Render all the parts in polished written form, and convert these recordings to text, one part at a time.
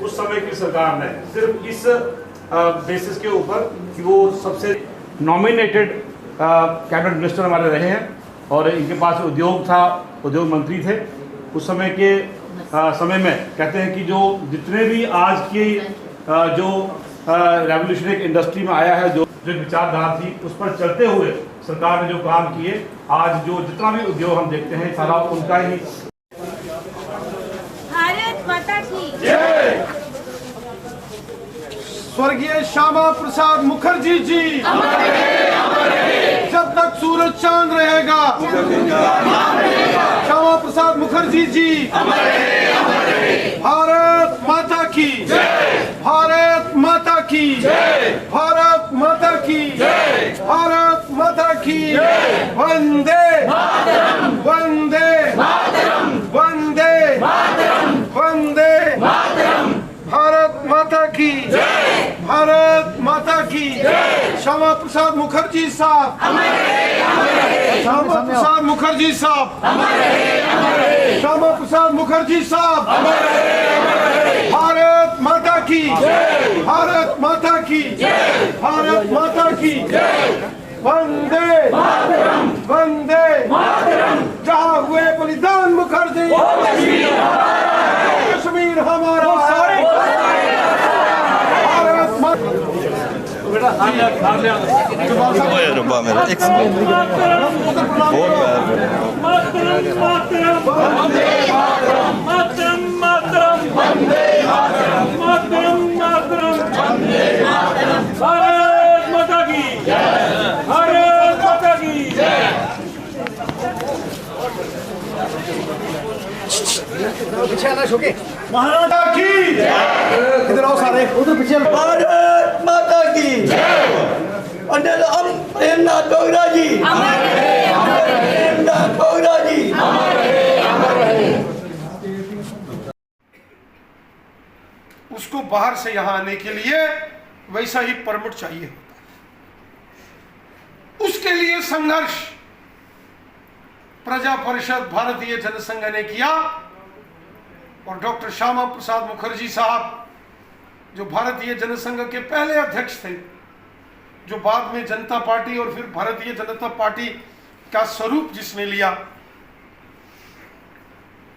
उस समय की सरकार ने सिर्फ इस बेसिस के ऊपर कि वो सबसे नॉमिनेटेड कैबिनेट मिनिस्टर हमारे रहे हैं और इनके पास उद्योग था, उद्योग मंत्री थे उस समय के समय में, कहते हैं कि जो जितने भी आज की जो रेवोल्यूशनरी इंडस्ट्री में आया है, जो विचारधारा थी उस पर चलते हुए सरकार ने जो काम किए, आज जो जितना भी उद्योग हम देखते हैं सारा उनका ही। भारत माता की जय। स्वर्गीय श्यामा प्रसाद मुखर्जी जी अमर रहे, अमर रहे। जब तक सूरज चांद रहेगा श्यामा प्रसाद मुखर्जी जी अमर रहे, अमर रहे। भारत माता की जय, भारत माता की जय, भारत माता की जय, भारत माता की जय। वंदे मातरम, वंदे मातरम, वंदे मातरम, वंदे मातरम। भारत माता की जय, भारत माता की जय। श्यामा प्रसाद मुखर्जी साहब अमर रहे, अमर रहे। श्यामा प्रसाद मुखर्जी साहब अमर रहे, अमर रहे। श्यामा प्रसाद मुखर्जी साहब अमर रहे, अमर रहे। भारत माता की जय, भारत माता की जय, भारत माता की जय। वंदे मातरम, वंदे मातरम। जहाँ हुए बलिदान मुखर्जी वो कश्मीर हमारा है, कश्मीर हमारा है। भारत माता रुपा मेरा एक भारत माता की भारत माता की माता की इधर आओ सारे उधर पीछे भारत माता की अनिल प्रेमनाथ डोगरा जी अमर रहे, अमर रहे। प्रेमनाथ डोगरा जी अमर रहे, अमर रहे। उसको बाहर से यहाँ आने के लिए वैसा ही परमिट चाहिए होता है। उसके लिए संघर्ष प्रजा परिषद भारतीय जनसंघ ने किया और डॉक्टर श्यामा प्रसाद मुखर्जी साहब जो भारतीय जनसंघ के पहले अध्यक्ष थे, जो बाद में जनता पार्टी और फिर भारतीय जनता पार्टी का स्वरूप जिसने लिया,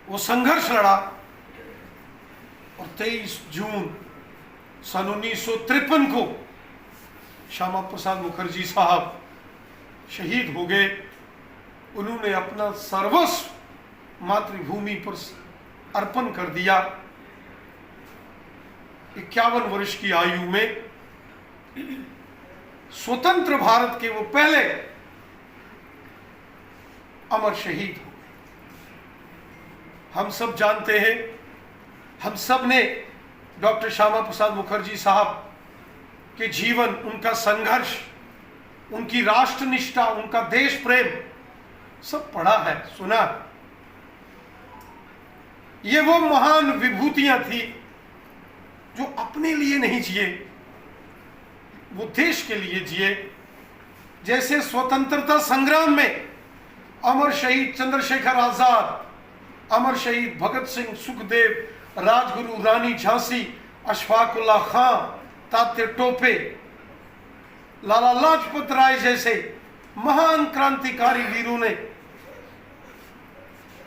वो संघर्ष लड़ा और 23 जून सन 1953 को श्यामा प्रसाद मुखर्जी साहब शहीद हो गए। उन्होंने अपना सर्वस्व मातृभूमि पर अर्पण कर दिया। 51 वर्ष की आयु में स्वतंत्र भारत के वो पहले अमर शहीद हो गए। हम सब जानते हैं, हम सब ने डॉक्टर श्यामा प्रसाद मुखर्जी साहब के जीवन, उनका संघर्ष, उनकी राष्ट्रनिष्ठा, उनका देश प्रेम सब पढ़ा है, सुना। ये वो महान विभूतियां थी जो अपने लिए नहीं जिए, वो देश के लिए जिए। जैसे स्वतंत्रता संग्राम में अमर शहीद चंद्रशेखर आजाद, अमर शहीद भगत सिंह, सुखदेव, राजगुरु रानी झांसी, अशफाक उल्लाह खां, तात्या टोपे, लाला लाजपत राय जैसे महान क्रांतिकारी वीरों ने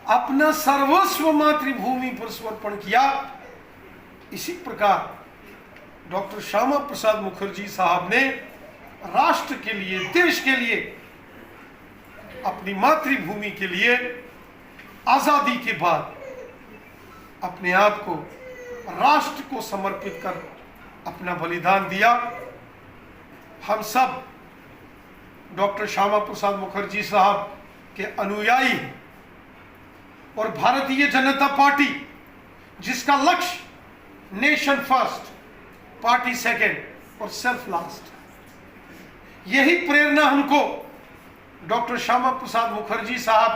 अपना सर्वस्व मातृभूमि पर समर्पण किया, इसी प्रकार डॉक्टर श्यामा प्रसाद मुखर्जी साहब ने राष्ट्र के लिए, देश के लिए, अपनी मातृभूमि के लिए आजादी के बाद अपने आप को राष्ट्र को समर्पित कर अपना बलिदान दिया। हम सब डॉक्टर श्यामा प्रसाद मुखर्जी साहब के अनुयायी हैं और भारतीय जनता पार्टी जिसका लक्ष्य नेशन फर्स्ट, पार्टी सेकंड और सेल्फ लास्ट, यही प्रेरणा हमको डॉक्टर श्यामा प्रसाद मुखर्जी साहब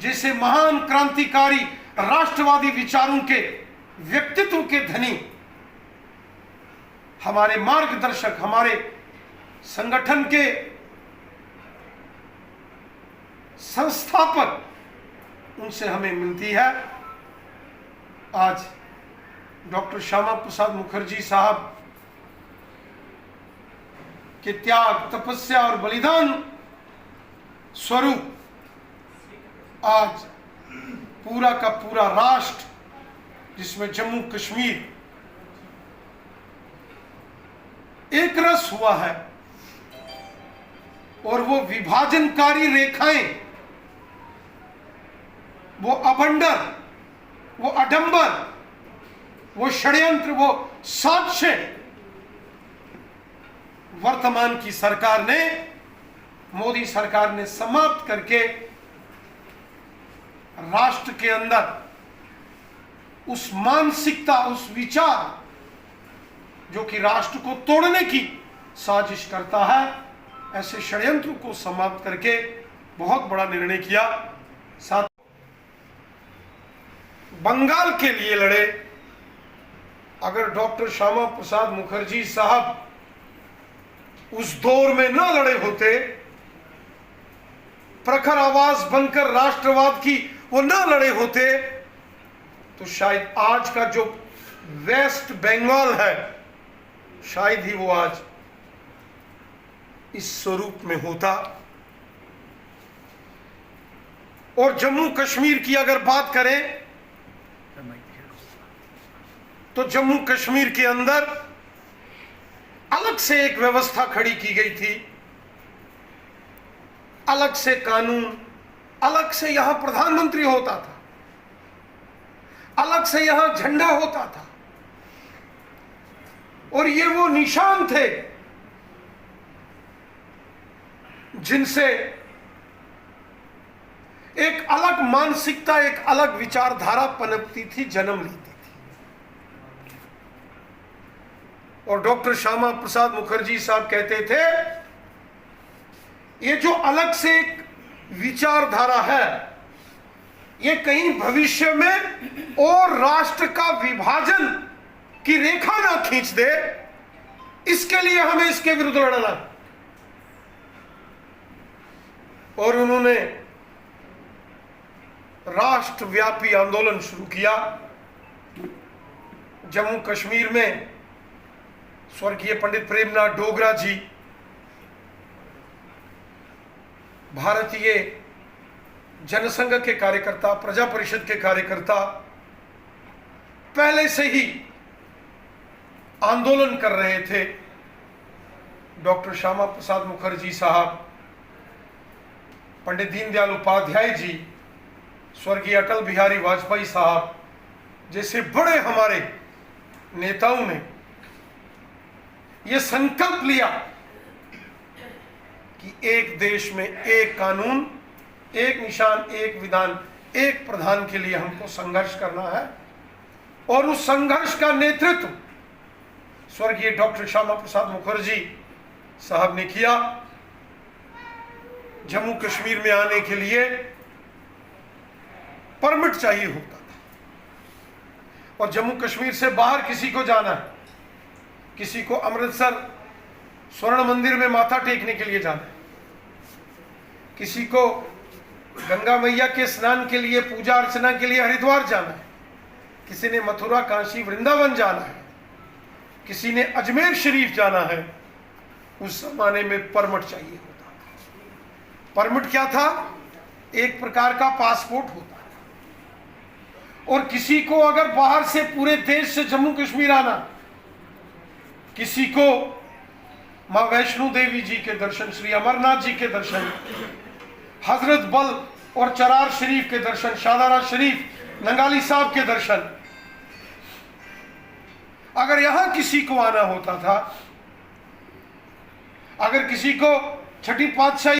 जैसे महान क्रांतिकारी, राष्ट्रवादी विचारों के, व्यक्तित्व के धनी, हमारे मार्गदर्शक, हमारे संगठन के संस्थापक, उनसे हमें मिलती है। आज डॉक्टर श्यामा प्रसाद मुखर्जी साहब के त्याग, तपस्या और बलिदान स्वरूप आज पूरा का पूरा राष्ट्र, जिसमें जम्मू कश्मीर एक रस हुआ है, और वो विभाजनकारी रेखाएं, वो अभंडर, वो अडंबर, वो षड्यंत्र, वो साक्ष्य वर्तमान की सरकार ने, मोदी सरकार ने समाप्त करके राष्ट्र के अंदर उस मानसिकता, उस विचार जो कि राष्ट्र को तोड़ने की साजिश करता है, ऐसे षड्यंत्र को समाप्त करके बहुत बड़ा निर्णय किया। साथ बंगाल के लिए लड़े। अगर डॉक्टर श्यामा प्रसाद मुखर्जी साहब उस दौर में न लड़े होते, प्रखर आवाज बनकर राष्ट्रवाद की वो न लड़े होते, तो शायद आज का जो वेस्ट बंगाल है, शायद ही वो आज इस स्वरूप में होता। और जम्मू कश्मीर की अगर बात करें तो जम्मू कश्मीर के अंदर अलग से एक व्यवस्था खड़ी की गई थी, अलग से कानून, अलग से यहां प्रधानमंत्री होता था, अलग से यहां झंडा होता था, और ये वो निशान थे जिनसे एक अलग मानसिकता, एक अलग विचारधारा पनपती थी, जन्म लेती थी। और डॉक्टर श्यामा प्रसाद मुखर्जी साहब कहते थे, ये जो अलग से एक विचारधारा है, ये कहीं भविष्य में और राष्ट्र का विभाजन की रेखा ना खींच दे, इसके लिए हमें इसके विरुद्ध लड़ना। और उन्होंने राष्ट्रव्यापी आंदोलन शुरू किया। जम्मू कश्मीर में स्वर्गीय पंडित प्रेमनाथ डोगरा जी भारतीय जनसंघ के कार्यकर्ता, प्रजा परिषद के कार्यकर्ता, पहले से ही आंदोलन कर रहे थे। डॉक्टर श्यामा प्रसाद मुखर्जी साहब, पंडित दीनदयाल उपाध्याय जी, स्वर्गीय अटल बिहारी वाजपेयी साहब जैसे बड़े हमारे नेताओं ने यह संकल्प लिया कि एक देश में एक कानून, एक निशान, एक विधान, एक प्रधान के लिए हमको संघर्ष करना है। और उस संघर्ष का नेतृत्व स्वर्गीय डॉक्टर श्यामा प्रसाद मुखर्जी साहब ने किया। जम्मू कश्मीर में आने के लिए परमिट चाहिए होता था, और जम्मू कश्मीर से बाहर किसी को जाना है, किसी को अमृतसर स्वर्ण मंदिर में माथा टेकने के लिए जाना है, किसी को गंगा मैया के स्नान के लिए, पूजा अर्चना के लिए हरिद्वार जाना है, किसी ने मथुरा, काशी, वृंदावन जाना है, किसी ने अजमेर शरीफ जाना है। उस जमाने में परमिट चाहिए होता था। परमिट क्या था? एक प्रकार का पासपोर्ट होता है। और किसी को अगर बाहर से, पूरे देश से जम्मू कश्मीर आना, किसी को मां वैष्णो देवी जी के दर्शन, श्री अमरनाथ जी के दर्शन, हजरत बल और चरार शरीफ के दर्शन, शादारा शरीफ, नंगाली साहब के दर्शन, अगर यहां किसी को आना होता था, अगर किसी को छठी पातशाही